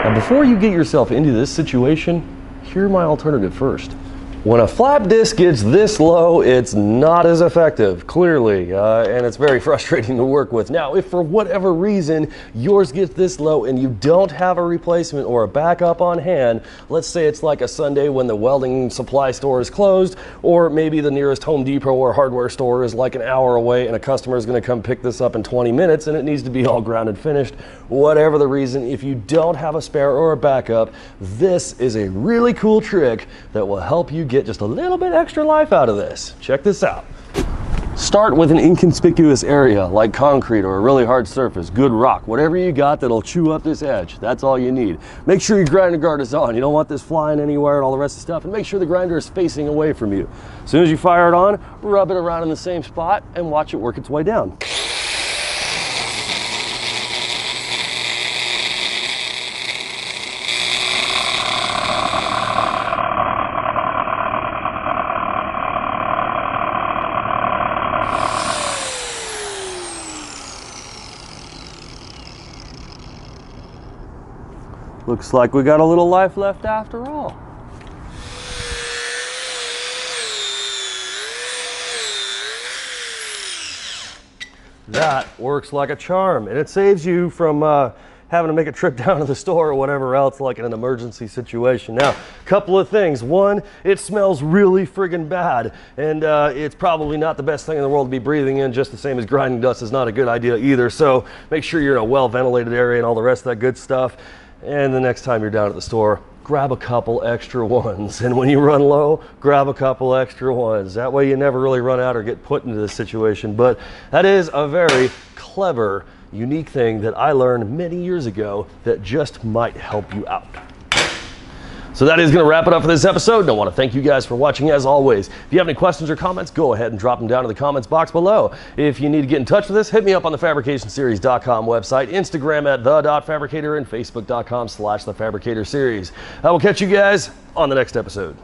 Now, before you get yourself into this situation, hear my alternative first. When a flap disc gets this low, it's not as effective, clearly, and it's very frustrating to work with. Now, if for whatever reason yours gets this low and you don't have a replacement or a backup on hand, let's say it's like a Sunday when the welding supply store is closed, or maybe the nearest Home Depot or hardware store is like an hour away and a customer is going to come pick this up in 20 minutes and it needs to be all grounded finished. Whatever the reason, if you don't have a spare or a backup, this is a really cool trick that will help you get just a little bit extra life out of this. Check this out. Start with an inconspicuous area like concrete or a really hard surface, good rock, whatever you got that'll chew up this edge. That's all you need. Make sure your grinder guard is on. You don't want this flying anywhere and all the rest of the stuff. And make sure the grinder is facing away from you. As soon as you fire it on, rub it around in the same spot and watch it work its way down. Looks like we got a little life left after all. That works like a charm, and it saves you from having to make a trip down to the store or whatever else, like in an emergency situation. Now, a couple of things. One, it smells really friggin' bad, and it's probably not the best thing in the world to be breathing in, just the same as grinding dust is not a good idea either. So make sure you're in a well-ventilated area and all the rest of that good stuff. And the next time you're down at the store, grab a couple extra ones. And when you run low, grab a couple extra ones. That way you never really run out or get put into this situation. But that is a very clever, unique thing that I learned many years ago that just might help you out. So that is going to wrap it up for this episode. I want to thank you guys for watching as always. If you have any questions or comments, go ahead and drop them down in the comments box below. If you need to get in touch with us, hit me up on the fabricationseries.com website, Instagram at the.fabricator, and facebook.com/thefabricatorseries. I will catch you guys on the next episode.